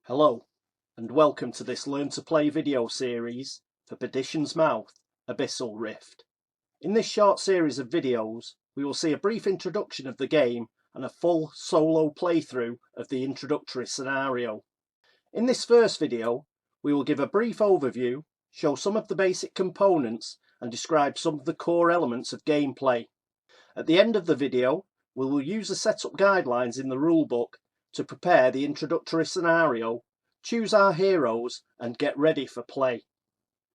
Hello, and welcome to this Learn to Play video series for Perdition's Mouth, Abyssal Rift. In this short series of videos, we will see a brief introduction of the game and a full solo playthrough of the introductory scenario. In this first video, we will give a brief overview, show some of the basic components, and describe some of the core elements of gameplay. At the end of the video, we will use the setup guidelines in the rulebook to prepare the introductory scenario, choose our heroes, and get ready for play.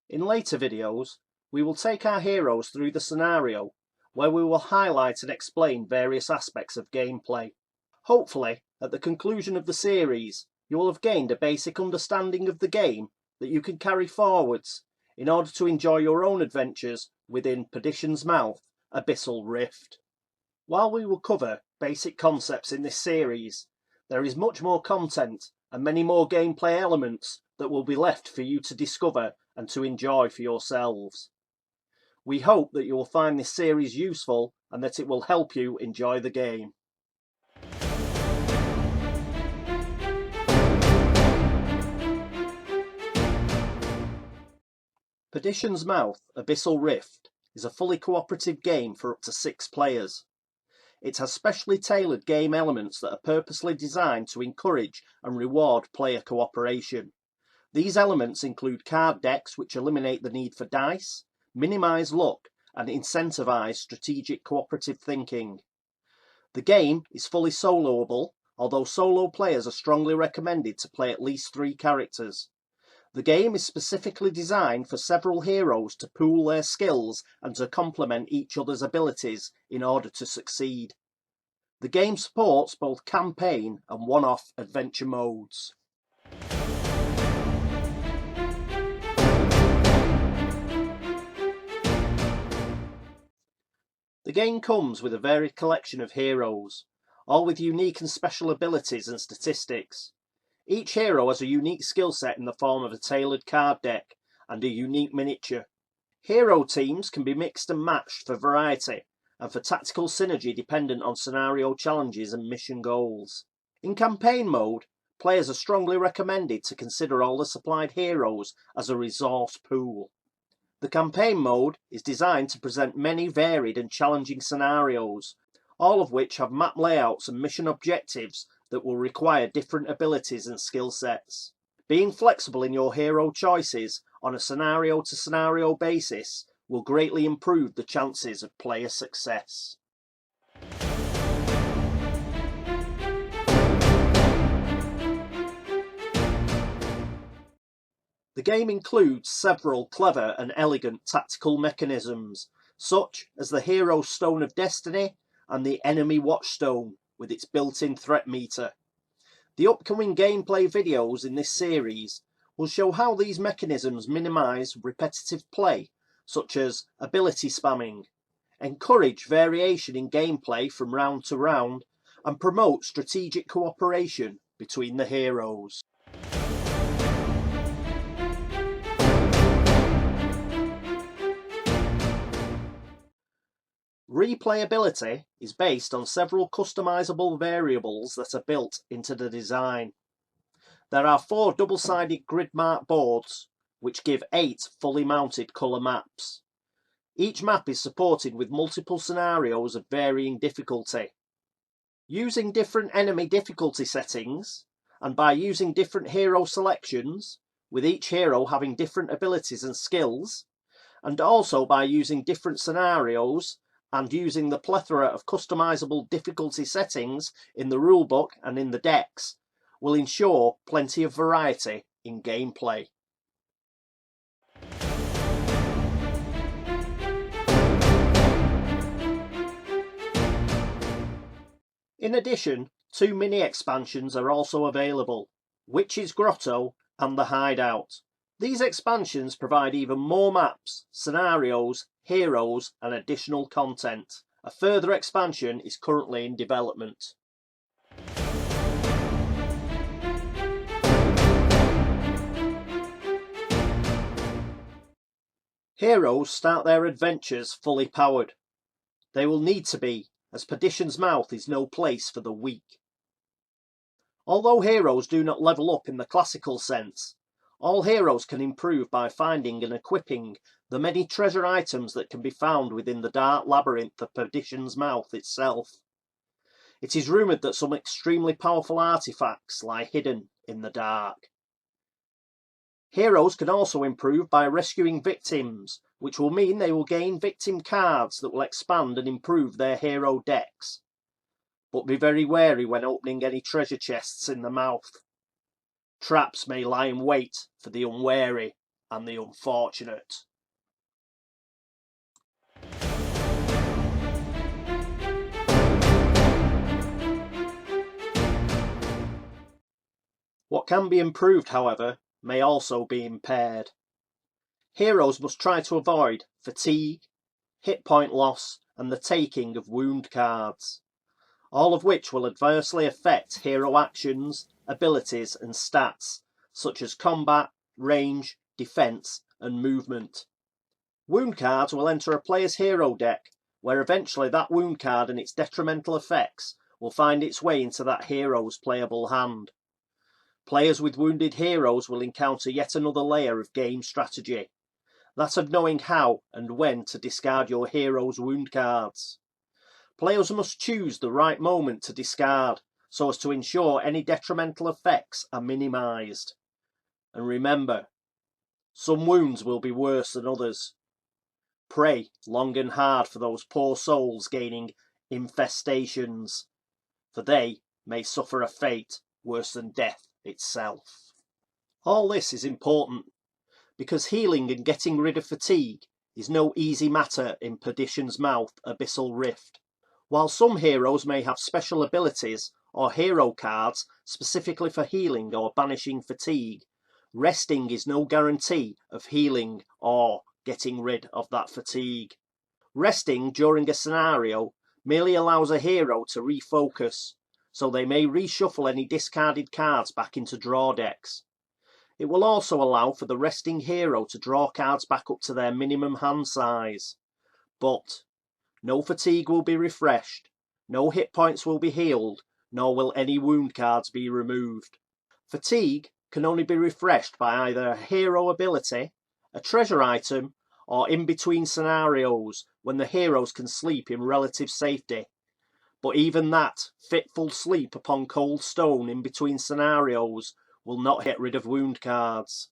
In later videos, we will take our heroes through the scenario, where we will highlight and explain various aspects of gameplay. Hopefully, at the conclusion of the series, you will have gained a basic understanding of the game that you can carry forwards in order to enjoy your own adventures within Perdition's Mouth, Abyssal Rift. While we will cover basic concepts in this series, there is much more content and many more gameplay elements that will be left for you to discover and to enjoy for yourselves. We hope that you will find this series useful and that it will help you enjoy the game. Perdition's Mouth, Abyssal Rift is a fully cooperative game for up to 6 players. It has specially tailored game elements that are purposely designed to encourage and reward player cooperation. These elements include card decks which eliminate the need for dice, minimise luck, and incentivise strategic cooperative thinking. The game is fully soloable, although solo players are strongly recommended to play at least 3 characters. The game is specifically designed for several heroes to pool their skills and to complement each other's abilities in order to succeed. The game supports both campaign and one-off adventure modes. The game comes with a varied collection of heroes, all with unique and special abilities and statistics. Each hero has a unique skill set in the form of a tailored card deck and a unique miniature. Hero teams can be mixed and matched for variety and for tactical synergy dependent on scenario challenges and mission goals. In campaign mode, players are strongly recommended to consider all the supplied heroes as a resource pool. The campaign mode is designed to present many varied and challenging scenarios, all of which have map layouts and mission objectives that will require different abilities and skill sets. Being flexible in your hero choices on a scenario-to-scenario basis will greatly improve the chances of player success. The game includes several clever and elegant tactical mechanisms, such as the Hero Stone of Destiny and the Enemy Watchstone, with its built-in threat meter. The upcoming gameplay videos in this series will show how these mechanisms minimise repetitive play, such as ability spamming, encourage variation in gameplay from round to round, and promote strategic cooperation between the heroes. Replayability is based on several customizable variables that are built into the design. There are 4 double-sided grid mark boards, which give 8 fully mounted colour maps. Each map is supported with multiple scenarios of varying difficulty. Using different enemy difficulty settings, and by using different hero selections, with each hero having different abilities and skills, and also by using different scenarios, and using the plethora of customizable difficulty settings in the rulebook and in the decks, will ensure plenty of variety in gameplay. In addition, 2 mini expansions are also available, Witch's Grotto and the Hideout. These expansions provide even more maps, scenarios, heroes, and additional content. A further expansion is currently in development. Heroes start their adventures fully powered. They will need to be, as Perdition's Mouth is no place for the weak. Although heroes do not level up in the classical sense, all heroes can improve by finding and equipping the many treasure items that can be found within the dark labyrinth of Perdition's Mouth itself. It is rumoured that some extremely powerful artifacts lie hidden in the dark. Heroes can also improve by rescuing victims, which will mean they will gain victim cards that will expand and improve their hero decks. But be very wary when opening any treasure chests in the mouth. Traps may lie in wait for the unwary and the unfortunate. What can be improved, however, may also be impaired. Heroes must try to avoid fatigue, hit point loss, and the taking of wound cards, all of which will adversely affect hero actions, abilities, and stats, such as combat, range, defense, and movement. Wound cards will enter a player's hero deck, where eventually that wound card and its detrimental effects will find its way into that hero's playable hand. Players with wounded heroes will encounter yet another layer of game strategy, that of knowing how and when to discard your hero's wound cards. Players must choose the right moment to discard, so as to ensure any detrimental effects are minimised. And remember, some wounds will be worse than others. Pray long and hard for those poor souls gaining infestations, for they may suffer a fate worse than death itself. All this is important, because healing and getting rid of fatigue is no easy matter in Perdition's Mouth Abyssal Rift. While some heroes may have special abilities or hero cards specifically for healing or banishing fatigue, resting is no guarantee of healing or getting rid of that fatigue. Resting during a scenario merely allows a hero to refocus, so they may reshuffle any discarded cards back into draw decks. It will also allow for the resting hero to draw cards back up to their minimum hand size. But no fatigue will be refreshed, no hit points will be healed, nor will any wound cards be removed. Fatigue can only be refreshed by either a hero ability, a treasure item, or in between scenarios when the heroes can sleep in relative safety. But even that fitful sleep upon cold stone in between scenarios will not get rid of wound cards.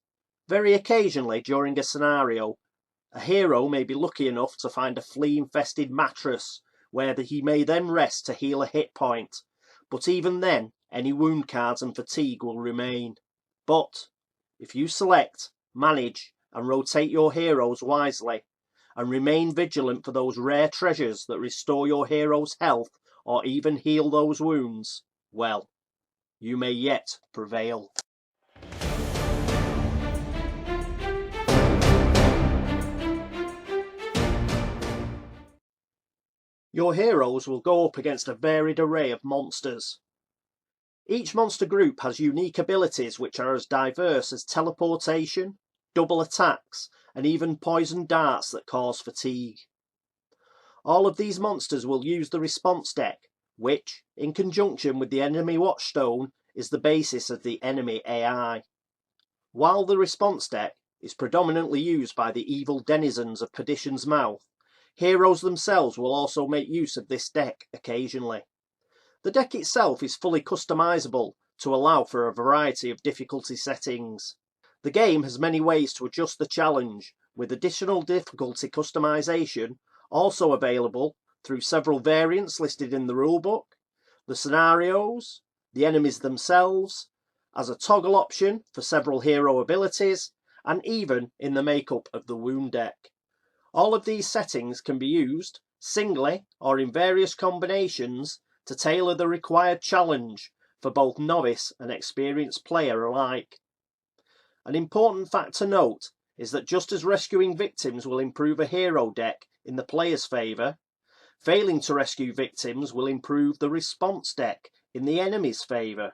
Very occasionally during a scenario, a hero may be lucky enough to find a flea-infested mattress where he may then rest to heal a hit point, but even then any wound cards and fatigue will remain. But if you select, manage and rotate your heroes wisely, and remain vigilant for those rare treasures that restore your hero's health or even heal those wounds, well, you may yet prevail. Your heroes will go up against a varied array of monsters. Each monster group has unique abilities which are as diverse as teleportation, double attacks, and even poison darts that cause fatigue. All of these monsters will use the response deck, which, in conjunction with the enemy Watchstone, is the basis of the enemy AI. While the response deck is predominantly used by the evil denizens of Perdition's Mouth, heroes themselves will also make use of this deck occasionally. The deck itself is fully customizable to allow for a variety of difficulty settings. The game has many ways to adjust the challenge, with additional difficulty customization also available through several variants listed in the rulebook, the scenarios, the enemies themselves, as a toggle option for several hero abilities, and even in the makeup of the wound deck. All of these settings can be used singly or in various combinations to tailor the required challenge for both novice and experienced player alike. An important fact to note is that just as rescuing victims will improve a hero deck in the player's favour, failing to rescue victims will improve the response deck in the enemy's favour.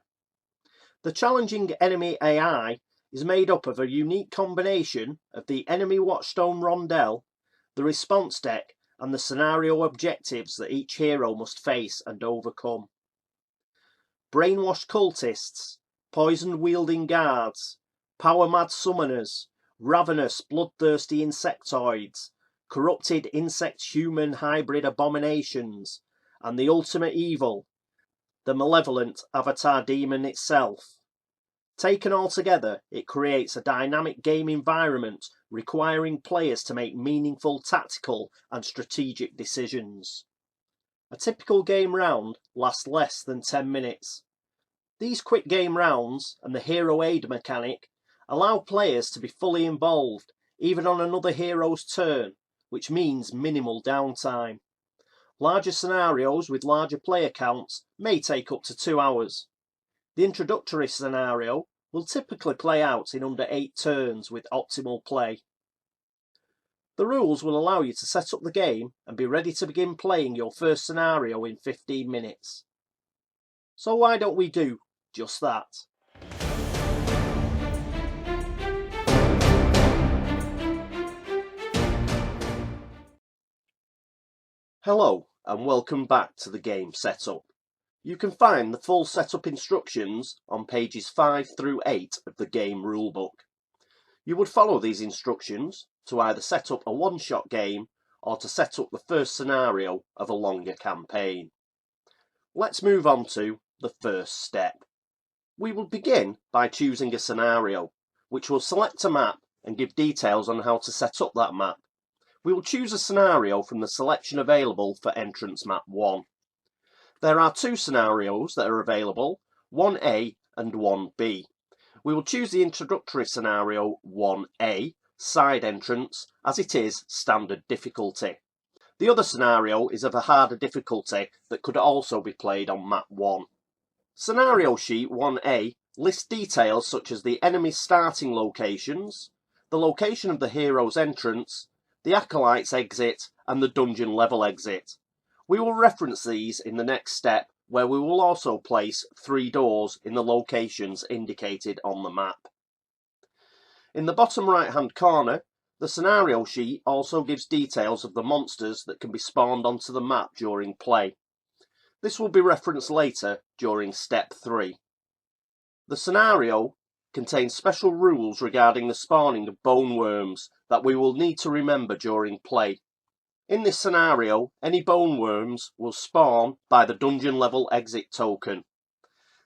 The challenging enemy AI is made up of a unique combination of the enemy Watchstone Rondel, the response deck, and the scenario objectives that each hero must face and overcome. brainwashed cultists, poison-wielding guards, power-mad summoners, ravenous, bloodthirsty insectoids, corrupted insect-human hybrid abominations, and the ultimate evil, the malevolent Avatar Demon itself. Taken all together, it creates a dynamic game environment requiring players to make meaningful tactical and strategic decisions. A typical game round lasts less than 10 minutes. These quick game rounds and the hero aid mechanic allow players to be fully involved, even on another hero's turn, which means minimal downtime. Larger scenarios with larger player counts may take up to 2 hours. The introductory scenario will typically play out in under 8 turns with optimal play. The rules will allow you to set up the game and be ready to begin playing your first scenario in 15 minutes. So why don't we do just that? Hello and welcome back to the game setup. You can find the full setup instructions on pages 5 through 8 of the game rulebook. You would follow these instructions to either set up a one-shot game or to set up the first scenario of a longer campaign. Let's move on to the first step. We will begin by choosing a scenario, which will select a map and give details on how to set up that map. We will choose a scenario from the selection available for entrance map 1. There are 2 scenarios that are available, 1A and 1B. We will choose the introductory scenario 1A, side entrance, as it is standard difficulty. The other scenario is of a harder difficulty that could also be played on map 1. Scenario sheet 1A lists details such as the enemy's starting locations, the location of the hero's entrance, the acolyte's exit and the dungeon level exit. We will reference these in the next step, where we will also place 3 doors in the locations indicated on the map. In the bottom right hand corner, the scenario sheet also gives details of the monsters that can be spawned onto the map during play. This will be referenced later during step 3. The scenario contains special rules regarding the spawning of bone worms that we will need to remember during play. In this scenario, any bone worms will spawn by the dungeon level exit token.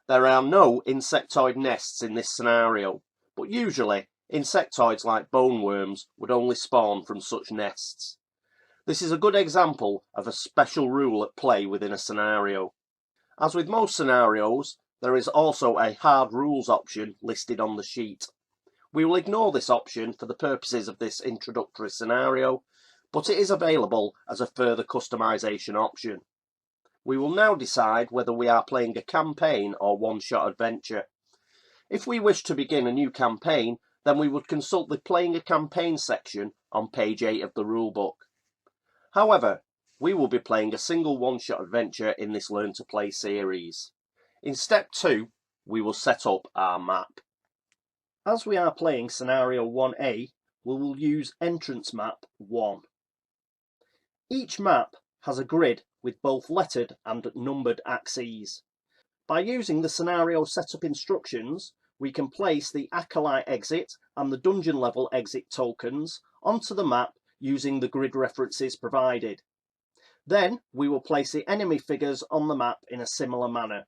There are no insectoid nests in this scenario, but usually insectoids like bone worms would only spawn from such nests. This is a good example of a special rule at play within a scenario. As with most scenarios, there is also a hard rules option listed on the sheet. We will ignore this option for the purposes of this introductory scenario, but it is available as a further customization option. We will now decide whether we are playing a campaign or one-shot adventure. If we wish to begin a new campaign, then we would consult the Playing a Campaign section on page 8 of the rulebook. However, we will be playing a single one-shot adventure in this Learn to Play series. In step 2, we will set up our map. As we are playing scenario 1A, we will use entrance map 1. Each map has a grid with both lettered and numbered axes. By using the scenario setup instructions, we can place the acolyte exit and the dungeon level exit tokens onto the map using the grid references provided. Then we will place the enemy figures on the map in a similar manner.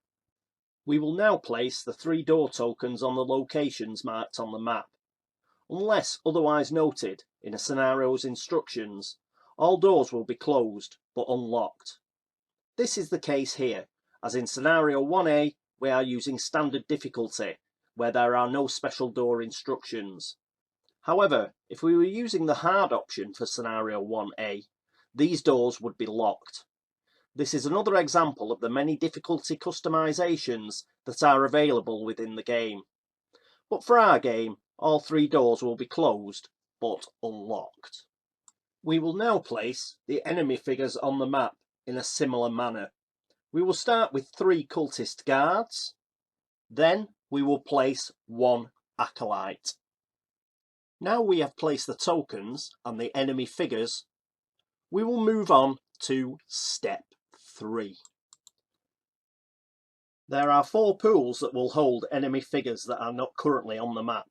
We will now place the 3 door tokens on the locations marked on the map. Unless otherwise noted in a scenario's instructions, all doors will be closed but unlocked. This is the case here, as in scenario 1A we are using standard difficulty, where there are no special door instructions. However, if we were using the hard option for scenario 1A, these doors would be locked. This is another example of the many difficulty customizations that are available within the game. But for our game, all 3 doors will be closed but unlocked. We will now place the enemy figures on the map in a similar manner. We will start with 3 cultist guards, then we will place 1 acolyte. Now we have placed the tokens and the enemy figures, we will move on to step 3. There are 4 pools that will hold enemy figures that are not currently on the map.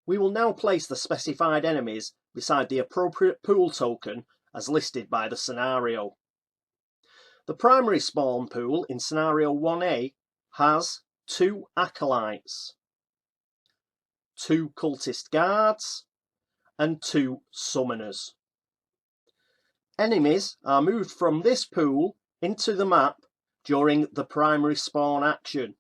We will now place the specified enemies beside the appropriate pool token as listed by the scenario. The primary spawn pool in scenario 1A has 2 acolytes, 2 cultist guards and 2 summoners. Enemies are moved from this pool into the map during the primary spawn action.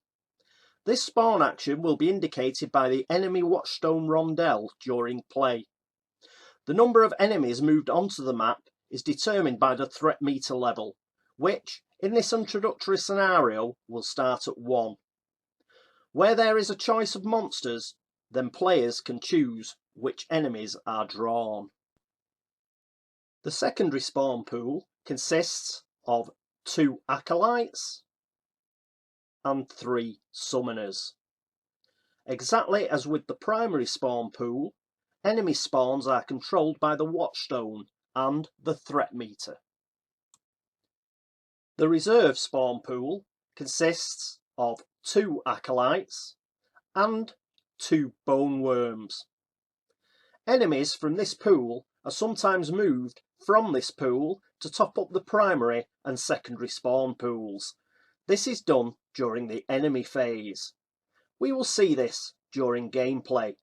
This spawn action will be indicated by the enemy Watchstone rondelle during play. The number of enemies moved onto the map is determined by the threat meter level, which, in this introductory scenario, will start at 1. Where there is a choice of monsters, then players can choose which enemies are drawn. The secondary spawn pool consists of 2 acolytes and 3 summoners. Exactly as with the primary spawn pool, enemy spawns are controlled by the Watchstone and the threat meter. The reserve spawn pool consists of 2 acolytes and 2 bone worms. Enemies from this pool are sometimes moved from this pool to top up the primary and secondary spawn pools. This is done during the enemy phase. We will see this during gameplay.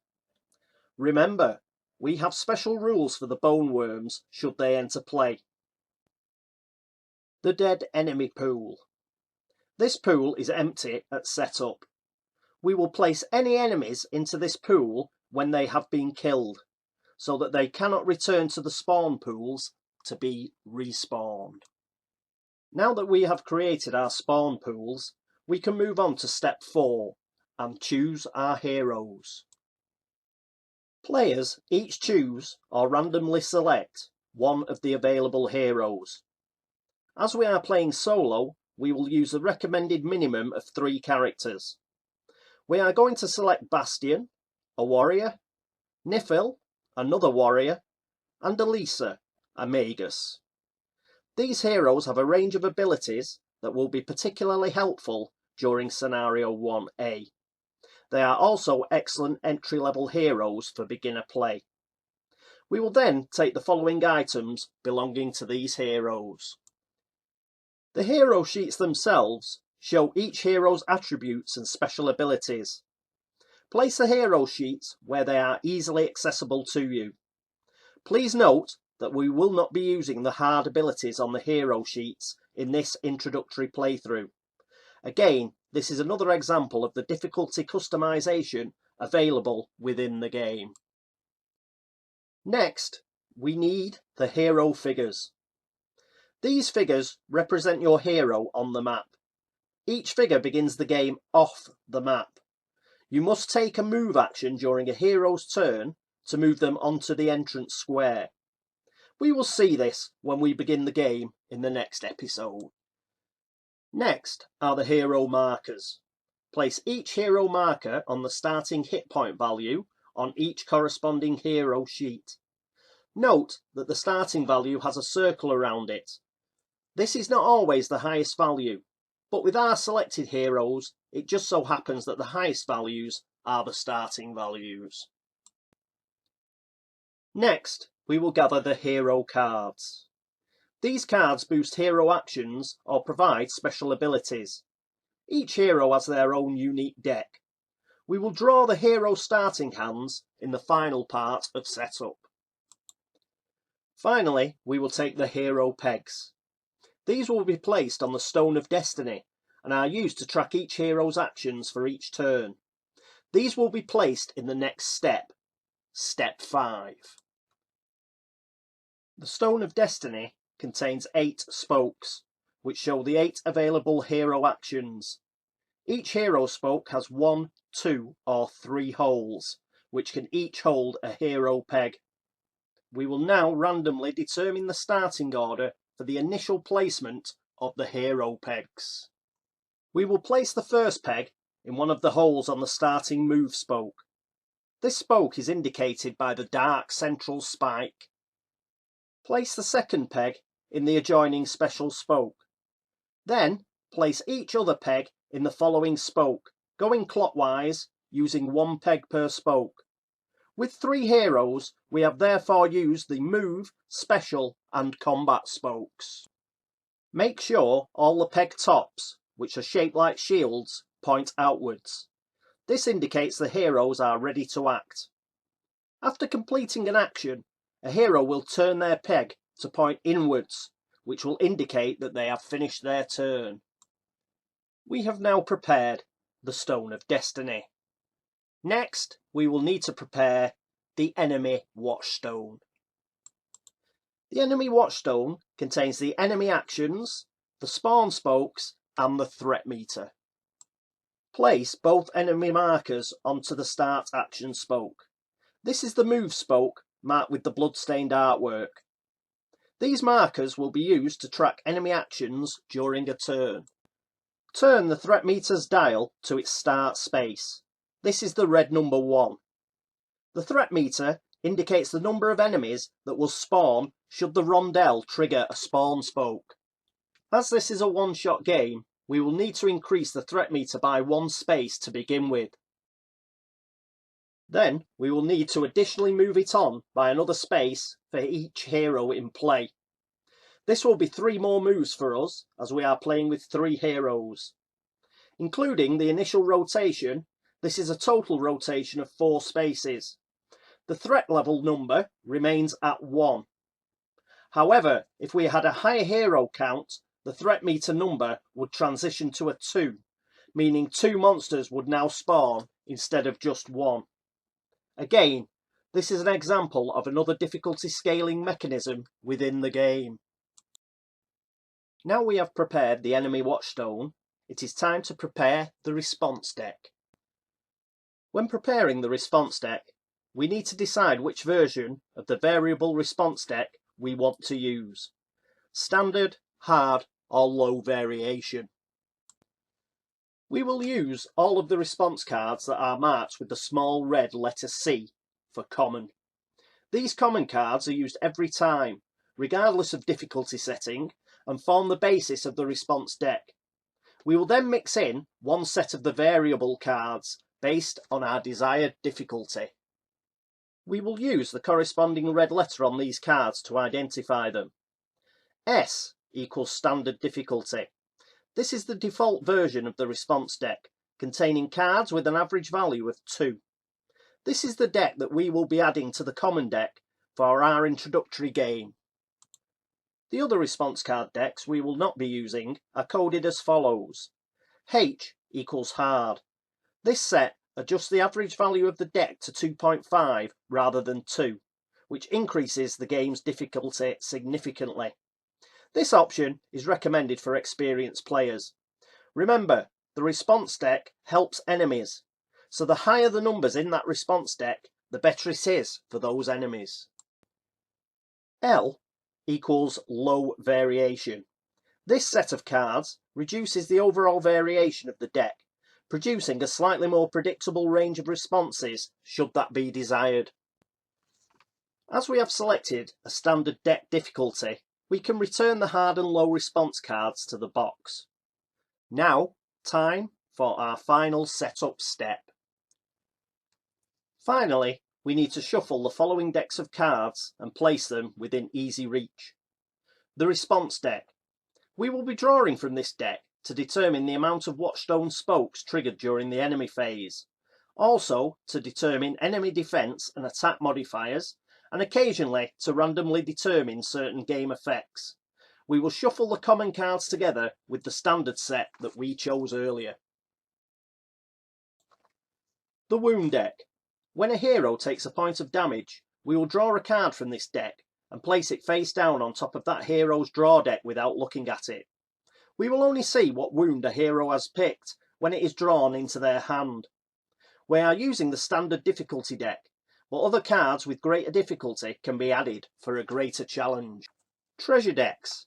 Remember, we have special rules for the bone worms should they enter play. The dead enemy pool. This pool is empty at setup. We will place any enemies into this pool when they have been killed, so that they cannot return to the spawn pools to be respawned. Now that we have created our spawn pools, we can move on to step 4 and choose our heroes. Players each choose or randomly select one of the available heroes. As we are playing solo, we will use the recommended minimum of 3 characters. We are going to select Bastion, a warrior, Nifil, another warrior, and Elisa, a magus. These heroes have a range of abilities that will be particularly helpful during scenario 1A. They are also excellent entry-level heroes for beginner play. We will then take the following items belonging to these heroes. The hero sheets themselves show each hero's attributes and special abilities. Place the hero sheets where they are easily accessible to you. Please note that we will not be using the hard abilities on the hero sheets in this introductory playthrough. Again, this is another example of the difficulty customization available within the game. Next, we need the hero figures. These figures represent your hero on the map. Each figure begins the game off the map. You must take a move action during a hero's turn to move them onto the entrance square. We will see this when we begin the game in the next episode. Next are the hero markers. Place each hero marker on the starting hit point value on each corresponding hero sheet. Note that the starting value has a circle around it. This is not always the highest value, but with our selected heroes, it just so happens that the highest values are the starting values. Next, we will gather the hero cards. These cards boost hero actions or provide special abilities. Each hero has their own unique deck. We will draw the hero starting hands in the final part of setup. Finally, we will take the hero pegs. These will be placed on the Stone of Destiny and are used to track each hero's actions for each turn. These will be placed in the next step, step 5. The Stone of Destiny contains 8 spokes, which show the 8 available hero actions. Each hero spoke has 1, 2 or 3 holes, which can each hold a hero peg. We will now randomly determine the starting order for the initial placement of the hero pegs. We will place the first peg in one of the holes on the starting move spoke. This spoke is indicated by the dark central spike. Place the second peg in the adjoining special spoke. Then place each other peg in the following spoke, going clockwise, using 1 peg per spoke. With 3 heroes, we have therefore used the move, special and combat spokes. Make sure all the peg tops, which are shaped like shields, point outwards. This indicates the heroes are ready to act. After completing an action, a hero will turn their peg to point inwards, which will indicate that they have finished their turn. We have now prepared the Stone of Destiny. Next, we will need to prepare the enemy Watchstone. The enemy Watchstone contains the enemy actions, the spawn spokes and the threat meter. Place both enemy markers onto the start action spoke. This is the move spoke marked with the bloodstained artwork. These markers will be used to track enemy actions during a turn. Turn the threat meter's dial to its start space. This is the red number 1. The threat meter indicates the number of enemies that will spawn should the rondel trigger a spawn spoke. As this is a one-shot game, we will need to increase the threat meter by 1 space to begin with. Then we will need to additionally move it on by another space for each hero in play. This will be 3 more moves for us, as we are playing with 3 heroes. Including the initial rotation, this is a total rotation of 4 spaces. The threat level number remains at 1. However, if we had a higher hero count, the threat meter number would transition to a 2, meaning 2 monsters would now spawn instead of just 1. Again, this is an example of another difficulty scaling mechanism within the game. Now we have prepared the enemy Watchstone, it is time to prepare the response deck. When preparing the response deck, we need to decide which version of the variable response deck we want to use. Standard, hard or low variation. We will use all of the response cards that are marked with the small red letter C for common. These common cards are used every time, regardless of difficulty setting, and form the basis of the response deck. We will then mix in 1 set of the variable cards based on our desired difficulty. We will use the corresponding red letter on these cards to identify them. S equals standard difficulty. This is the default version of the response deck, containing cards with an average value of 2. This is the deck that we will be adding to the common deck for our introductory game. The other response card decks we will not be using are coded as follows. H equals hard. This set adjusts the average value of the deck to 2.5 rather than 2, which increases the game's difficulty significantly. This option is recommended for experienced players. Remember, the response deck helps enemies, so the higher the numbers in that response deck, the better it is for those enemies. L equals low variation. This set of cards reduces the overall variation of the deck, producing a slightly more predictable range of responses should that be desired. As we have selected a standard deck difficulty, we can return the hard and low response cards to the box. Now, time for our final setup step. Finally, we need to shuffle the following decks of cards and place them within easy reach. The response deck. We will be drawing from this deck to determine the amount of Watchstone spokes triggered during the enemy phase. Also, to determine enemy defense and attack modifiers, and occasionally to randomly determine certain game effects. We will shuffle the common cards together with the standard set that we chose earlier. The wound deck. When a hero takes a point of damage, we will draw a card from this deck and place it face down on top of that hero's draw deck without looking at it. We will only see what wound a hero has picked when it is drawn into their hand. We are using the standard difficulty deck, but other cards with greater difficulty can be added for a greater challenge. Treasure decks.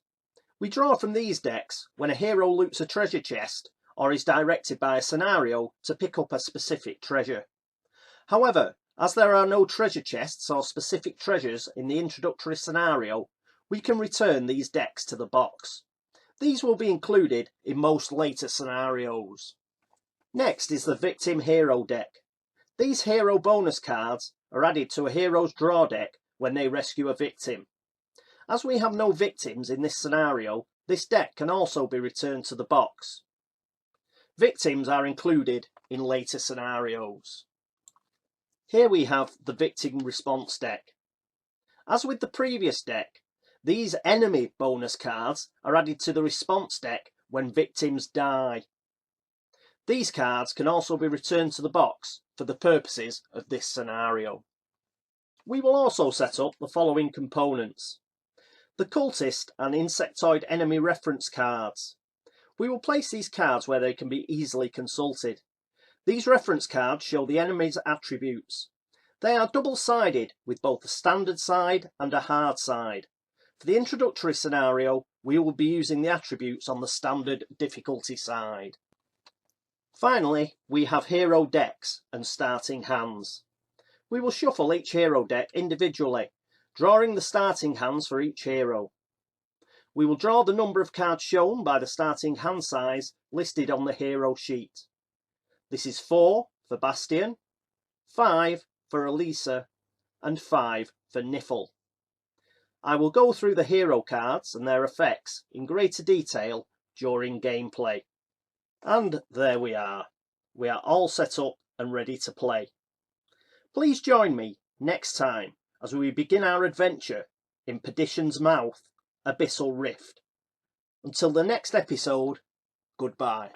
We draw from these decks when a hero loots a treasure chest or is directed by a scenario to pick up a specific treasure. However, as there are no treasure chests or specific treasures in the introductory scenario, we can return these decks to the box. These will be included in most later scenarios. Next is the Victim Hero deck. These hero bonus cards are added to a hero's draw deck when they rescue a victim. As we have no victims in this scenario, this deck can also be returned to the box. Victims are included in later scenarios. Here we have the Victim Response deck. As with the previous deck, these enemy bonus cards are added to the response deck when victims die. These cards can also be returned to the box for the purposes of this scenario. We will also set up the following components: the Cultist and Insectoid enemy reference cards. We will place these cards where they can be easily consulted. These reference cards show the enemy's attributes. They are double-sided with both a standard side and a hard side. For the introductory scenario, we will be using the attributes on the standard difficulty side. Finally, we have hero decks and starting hands. We will shuffle each hero deck individually, drawing the starting hands for each hero. We will draw the number of cards shown by the starting hand size listed on the hero sheet. This is 4 for Bastion, 5 for Elisa, and 5 for Niffle. I will go through the hero cards and their effects in greater detail during gameplay. And there we are. We are all set up and ready to play. Please join me next time as we begin our adventure in Perdition's Mouth, Abyssal Rift. Until the next episode, goodbye.